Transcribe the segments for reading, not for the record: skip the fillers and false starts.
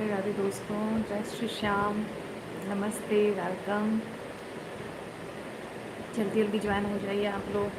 राधे राधे दोस्तों, जय श्री श्याम, नमस्ते, वेलकम। जल्दी जल्दी ज्वाइन हो जाइए आप लोग।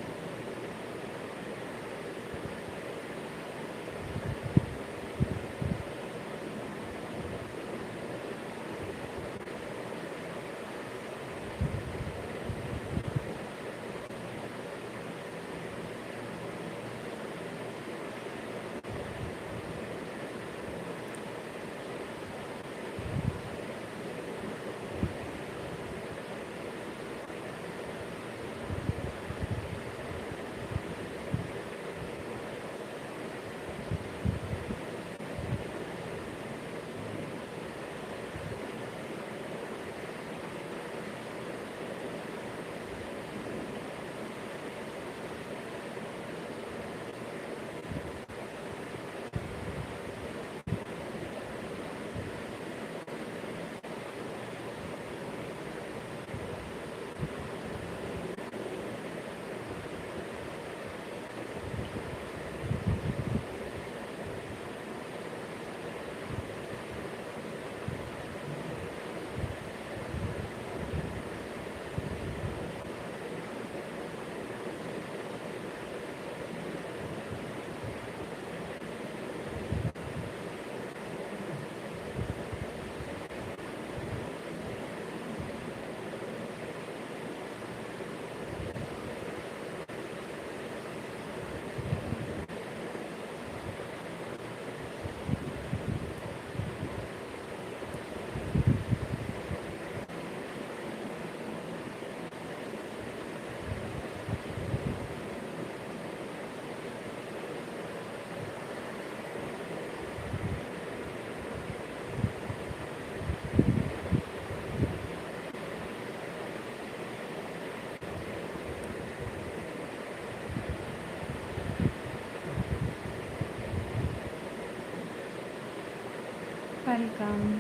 वेलकम।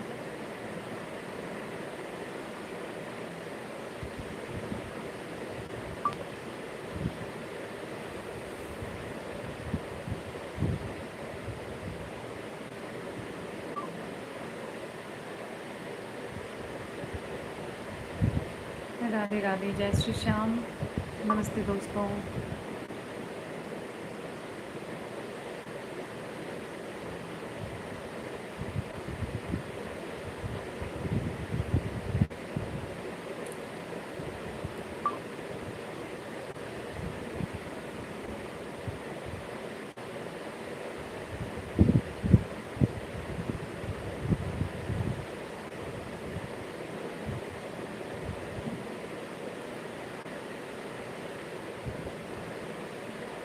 राधे राधे, जय श्री श्याम, नमस्ते दोस्तों।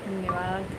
धन्यवाद।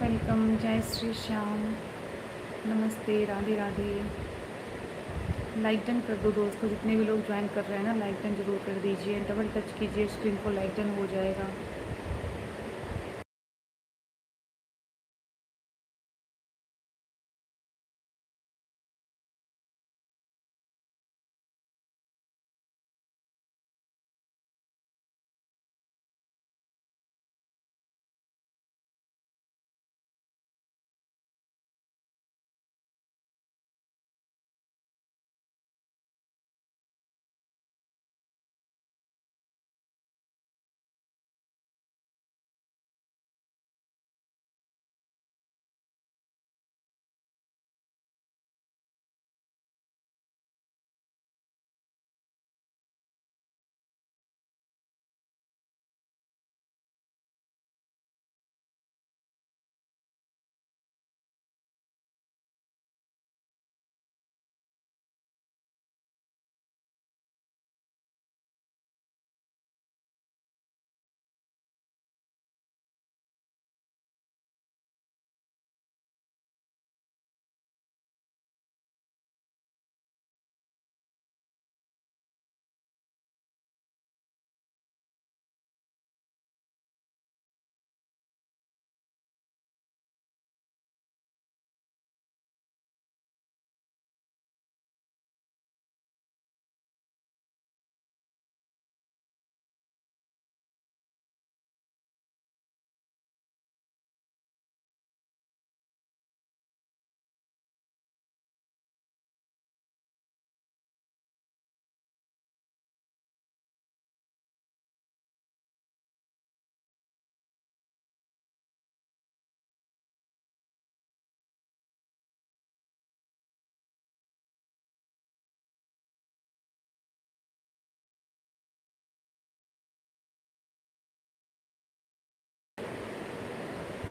वेलकम, जय श्री श्याम, नमस्ते, राधे राधे। लाइक डन कर दो दोस्तों, जितने भी लोग ज्वाइन कर रहे हैं ना, लाइक डन जरूर कर दीजिए। डबल टच कीजिए स्क्रीन को, लाइक डन हो जाएगा।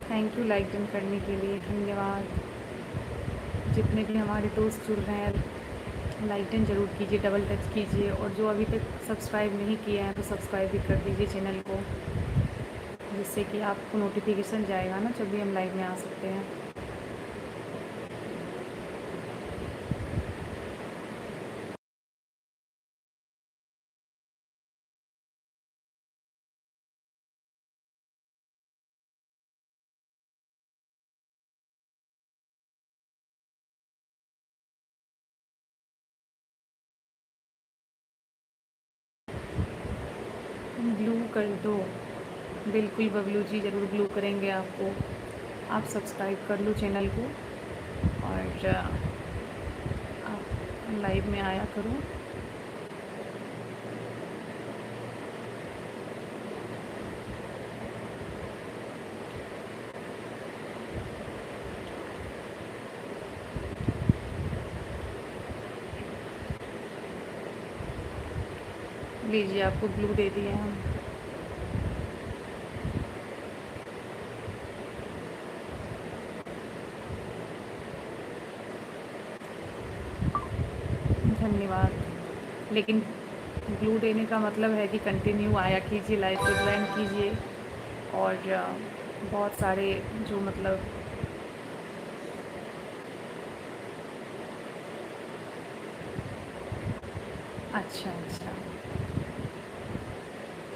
थैंक यू लाइक डन करने के लिए, धन्यवाद। जितने भी हमारे दोस्त जुड़ रहे हैं, लाइक डन ज़रूर कीजिए, डबल टच कीजिए, और जो अभी तक सब्सक्राइब नहीं किए हैं तो सब्सक्राइब भी कर दीजिए चैनल को, जिससे कि आपको नोटिफिकेशन जाएगा ना जब भी हम लाइव में आ सकते हैं। ब्लू कर दो, बिल्कुल बबलू जी, ज़रूर ब्लू करेंगे आपको। आप सब्सक्राइब कर लो चैनल को, और आप लाइव में आया करो। लीजिए, आपको ब्लू दे दिए हम। धन्यवाद। लेकिन ब्लू देने का मतलब है कि कंटिन्यू आया कीजिए, लाइव को ज्वाइन कीजिए, और बहुत सारे जो मतलब अच्छा अच्छा,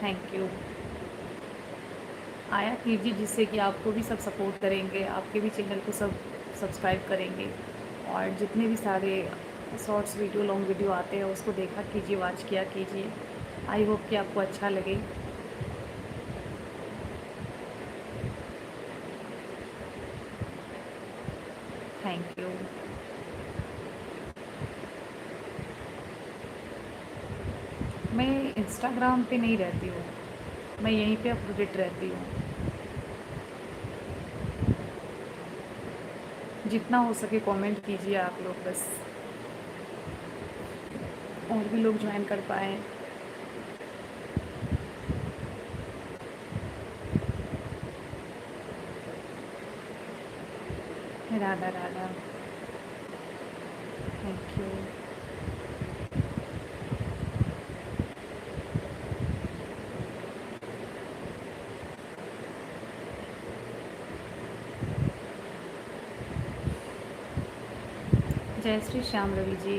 थैंक यू। आया कीजिए, जिससे कि आपको भी सब सपोर्ट करेंगे, आपके भी चैनल को सब सब्सक्राइब करेंगे, और जितने भी सारे शॉर्ट्स वीडियो, लॉन्ग वीडियो आते हैं उसको देखा कीजिए, वॉच किया कीजिए। आई होप कि आपको अच्छा लगे। Thank you. मैं इंस्टाग्राम पे नहीं रहती हूँ, मैं यहीं पे अपडेट रहती हूँ। जितना हो सके कमेंट कीजिए आप लोग, बस और भी लोग ज्वाइन कर पाएँ। Radha Radha, thank you. जय श्री श्याम रवि जी।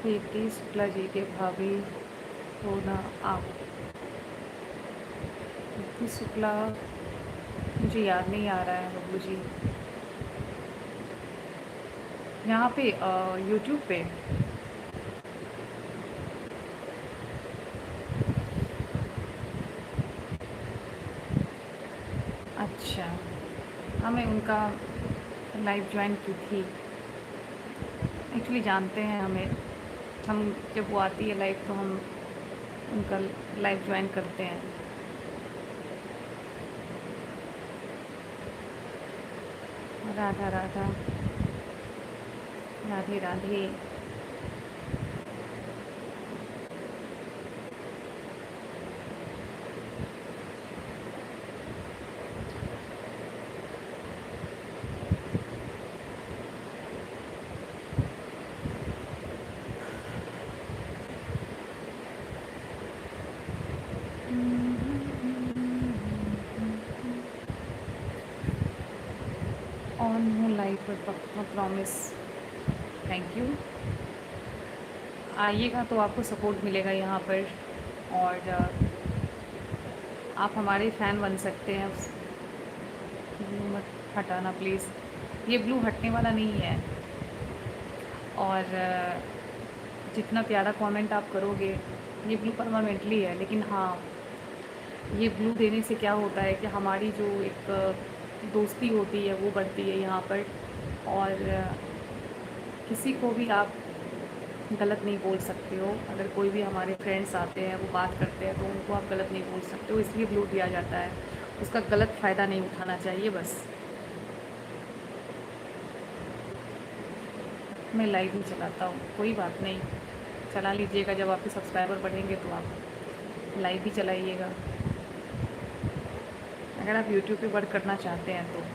प्रीति शुक्ला जी के भाभी हो ना आप? प्रीति शुक्ला मुझे याद नहीं आ रहा है बबलू जी। यहाँ पे यूट्यूब पे। अच्छा, हाँ मैं उनका लाइव ज्वाइन की थी। एक्चुअली जानते हैं हमें, हम जब वो आती है लाइव तो हम उनका लाइव ज्वाइन करते हैं। राधा राधा, राधे राधे। ऑन हूँ लाइव पर पक्का, प्रॉमिस। Thank you. आइएगा तो आपको सपोर्ट मिलेगा यहाँ पर, और आप हमारे फ़ैन बन सकते हैं। ब्लू मत हटाना प्लीज़, ये ब्लू हटने वाला नहीं है। और जितना प्यारा कमेंट आप करोगे, ये ब्लू परमानेंटली है। लेकिन हाँ, ये ब्लू देने से क्या होता है कि हमारी जो एक दोस्ती होती है वो बढ़ती है यहाँ पर। और किसी को भी आप गलत नहीं बोल सकते हो। अगर कोई भी हमारे फ्रेंड्स आते हैं, वो बात करते हैं, तो उनको आप गलत नहीं बोल सकते हो, इसलिए ब्लू दिया जाता है। उसका गलत फ़ायदा नहीं उठाना चाहिए बस। मैं लाइव ही चलाता हूँ, कोई बात नहीं, चला लीजिएगा। जब आपके सब्सक्राइबर बढ़ेंगे तो आप लाइव भी चलाइएगा, अगर आप यूट्यूब पे वर्क करना चाहते हैं तो।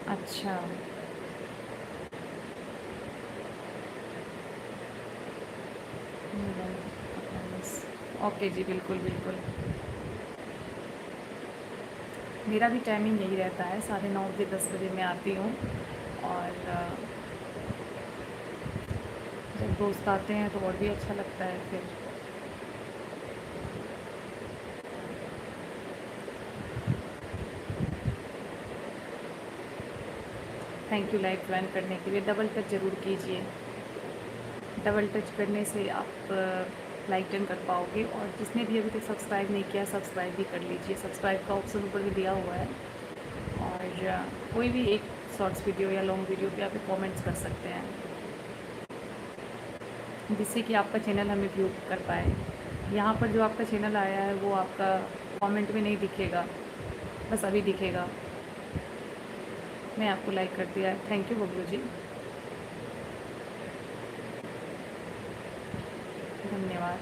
अच्छा, ओके जी, बिल्कुल बिल्कुल। मेरा भी टाइमिंग यही रहता है, 9:30 बजे 10 बजे मैं आती हूँ। और जब दोस्त आते हैं तो और भी अच्छा लगता है फिर। थैंक यू लाइव ज्वाइन करने के लिए। डबल टच ज़रूर कीजिए, डबल टच करने से आप लाइक डन कर पाओगे। और जिसने भी अभी तक सब्सक्राइब नहीं किया, सब्सक्राइब भी कर लीजिए। सब्सक्राइब का ऑप्शन ऊपर भी दिया हुआ है। और कोई भी एक शॉर्ट्स वीडियो या लॉन्ग वीडियो पे आप कमेंट्स कर सकते हैं, जिससे कि आपका चैनल हमें व्यू कर पाए। यहाँ पर जो आपका चैनल आया है वो आपका कमेंट में नहीं दिखेगा, बस अभी दिखेगा। मैं आपको लाइक कर दिया है। थैंक यू बबलू जी, धन्यवाद।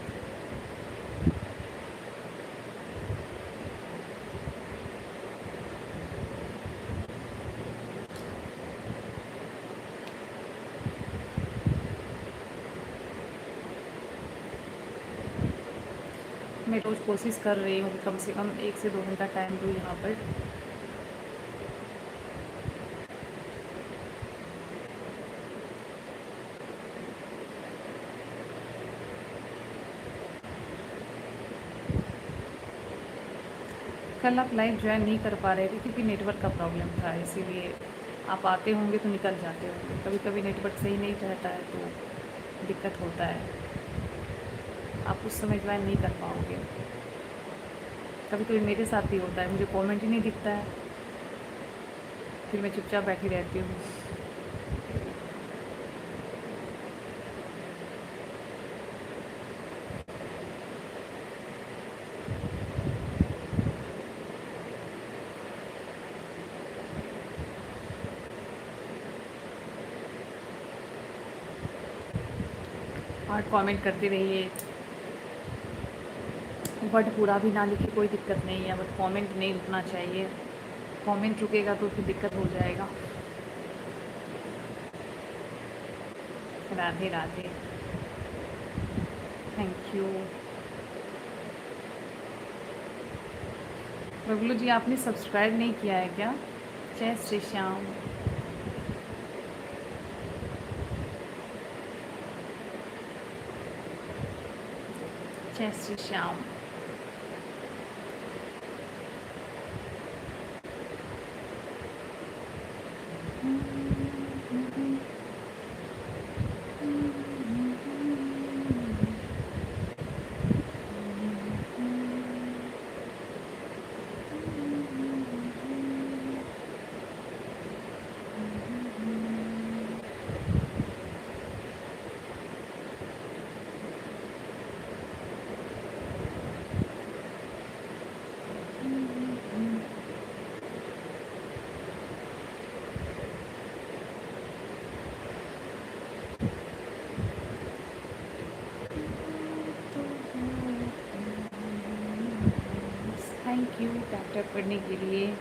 मैं रोज़ कोशिश कर रही हूँ कि कम से कम 1 से 2 घंटा टाइम दूँ यहाँ पर। कल आप लाइव ज्वाइन नहीं कर पा रहे थे क्योंकि नेटवर्क का प्रॉब्लम था, इसीलिए आप आते होंगे तो निकल जाते होंगे। कभी कभी नेटवर्क सही नहीं रहता है तो दिक्कत होता है, आप उस समय ज्वाइन नहीं कर पाओगे। कभी कभी मेरे साथ भी होता है, मुझे कमेंट ही नहीं दिखता है, फिर मैं चुपचाप बैठी रहती हूँ। और कमेंट करते रहिए। वर्ड पूरा भी ना लिखे कोई दिक्कत नहीं है, बट कमेंट नहीं रुकना चाहिए। कमेंट रुकेगा तो फिर दिक्कत हो जाएगा। राधे राधे। Thank you. बबलू जी आपने सब्सक्राइब नहीं किया है क्या? जय श्री श्याम। जय Shri Shyam. Thank you tap tap करने के लिए।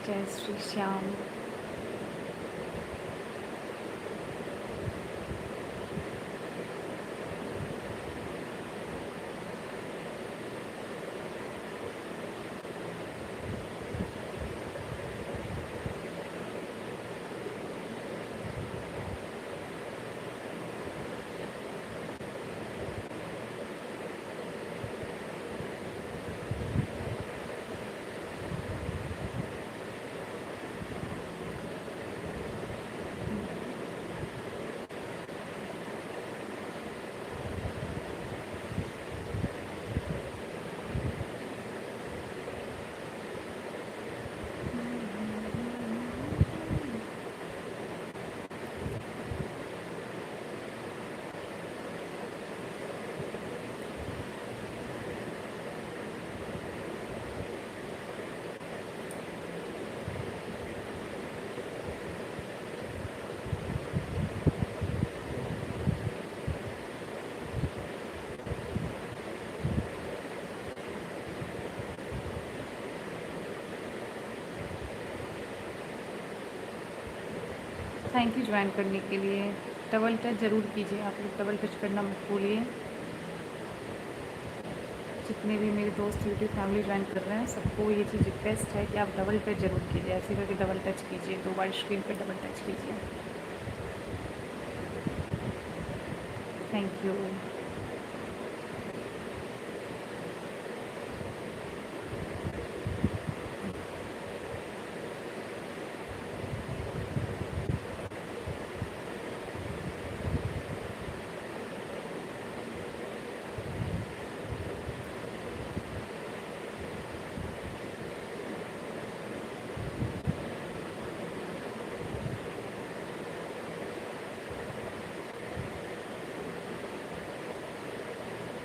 जय Shri Shyam. Thank you join करने के लिए। डबल टच ज़रूर कीजिए, आप लोग डबल टच करना मत भूलिए। जितने भी मेरे दोस्त यूट्यूब फैमिली ज्वाइन कर रहे हैं सबको ये चीज़ रिक्वेस्ट है कि आप डबल टच ज़रूर कीजिए। ऐसे करके डबल टच कीजिए, 2 बार स्क्रीन पर डबल टच कीजिए। Thank you.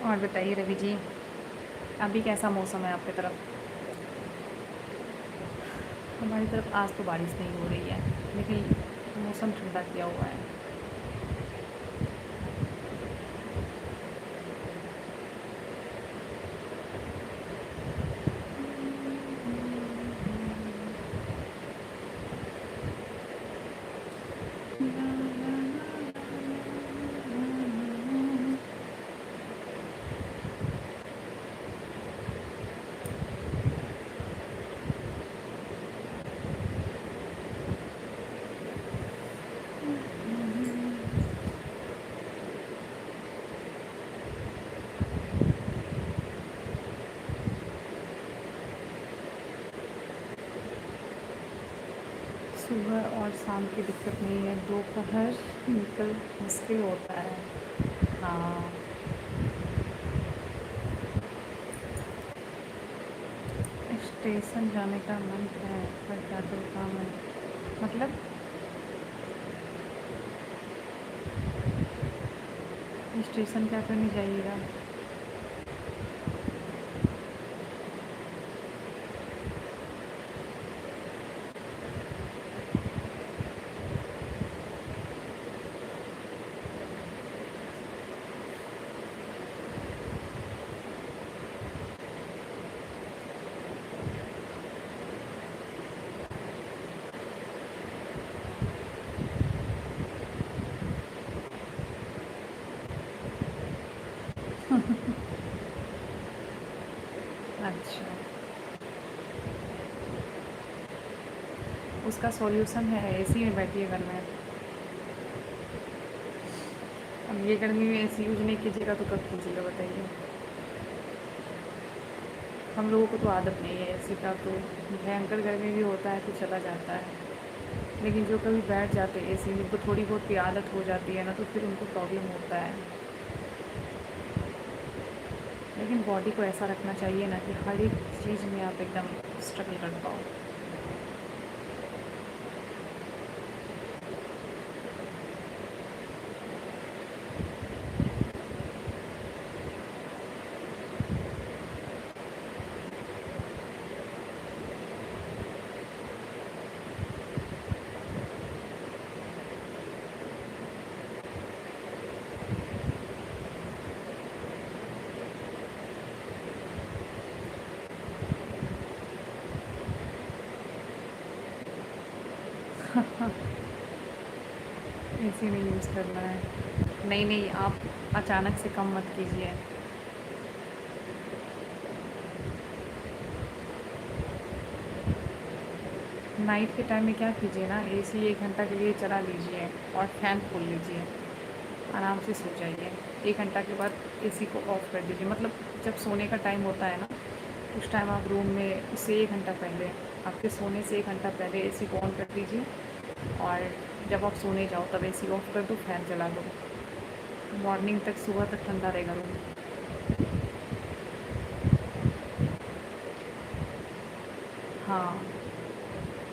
और बताइए रवि जी, अभी कैसा मौसम है आपकी तरफ? हमारी तरफ आज तो बारिश नहीं हो रही है, लेकिन मौसम ठंडा किया हुआ है। सुबह और शाम की दिक्कत नहीं है, दोपहर निकल मुश्किल होता है। हाँ, स्टेशन जाने का मन है पर क्या करूँ, काम है। मतलब स्टेशन क्या करने जाइएगा? अच्छा, उसका सॉल्यूशन है एसी में बैठिए घर में। अब ये गर्मी में एसी यूज नहीं कीजिएगा तो कब कीजिएगा बताइए? हम लोगों को तो आदत नहीं है एसी का, तो भयंकर गर्मी भी होता है तो चला जाता है। लेकिन जो कभी बैठ जाते हैं एसी में, उनको थोड़ी बहुत भी आदत हो जाती है ना, तो फिर उनको प्रॉब्लम होता है। लेकिन बॉडी को ऐसा रखना चाहिए ना कि हर एक चीज़ में आप एकदम स्ट्रगल कर पाओ। एसी नहीं यूज़ करना है। नहीं नहीं, आप अचानक से कम मत कीजिए। नाइट के टाइम में क्या कीजिए ना, एसी 1 घंटा के लिए चला लीजिए और फैन खोल लीजिए, आराम से सो जाइए। 1 घंटा के बाद एसी को ऑफ़ कर दीजिए। मतलब जब सोने का टाइम होता है ना, उस टाइम आप रूम में उससे 1 घंटा पहले, आपके सोने से 1 घंटा पहले एसी को ऑन कर दीजिए, और जब आप सोने जाओ तब एसी ऑफ़ कर दो, फ़ैन चला दो। मॉर्निंग तक, सुबह तक ठंडा रहेगा रूम। हाँ,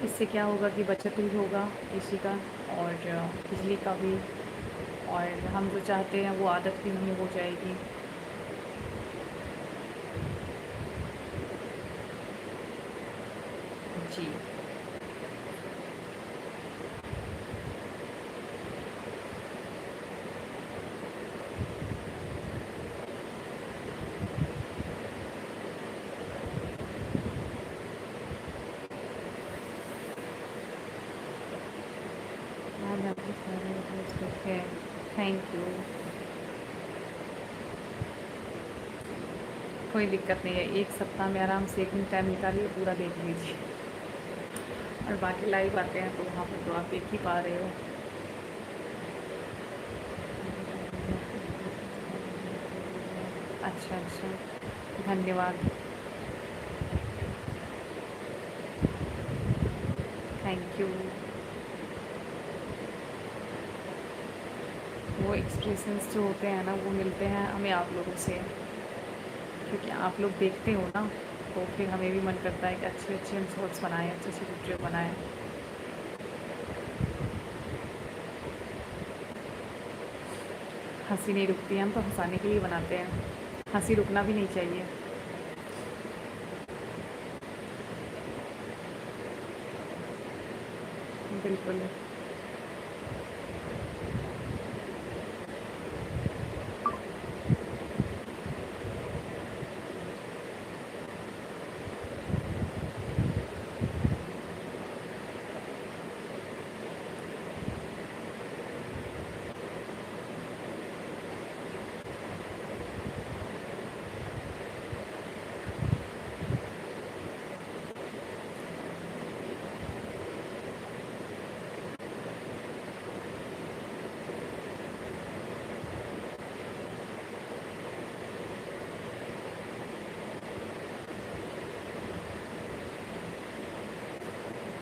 इससे क्या होगा कि बचत भी होगा एसी का, और बिजली का भी, और हम जो चाहते हैं वो आदत भी नहीं हो जाएगी। जी। आज आपके सारे दोस्त ओके, थैंक यू। कोई दिक्कत नहीं है, 1 सप्ताह में आराम से 1 दिन टाइम निकालिए, पूरा देख लीजिए। और बाकी लाइव आते हैं तो वहाँ पर तो आप देख ही पा रहे हो। अच्छा अच्छा, धन्यवाद। Thank you. वो एक्सप्रेशंस जो होते हैं ना, वो मिलते हैं हमें आप लोगों से, क्योंकि आप लोग देखते हो ना, तो फिर हमें भी मन करता है कि अच्छे अच्छे हम शॉर्ट्स बनाएं, अच्छे अच्छे वीडियो बनाएं। हंसी नहीं रुकती है, हम तो हंसाने के लिए बनाते हैं। हंसी रुकना भी नहीं चाहिए। बिल्कुल।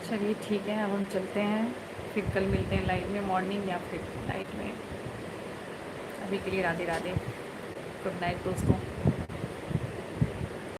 चलिए ठीक है, अब हम चलते हैं, फिर कल मिलते हैं लाइव में, मॉर्निंग या फिर नाइट में। अभी के लिए राधे राधे, गुड नाइट दोस्तों।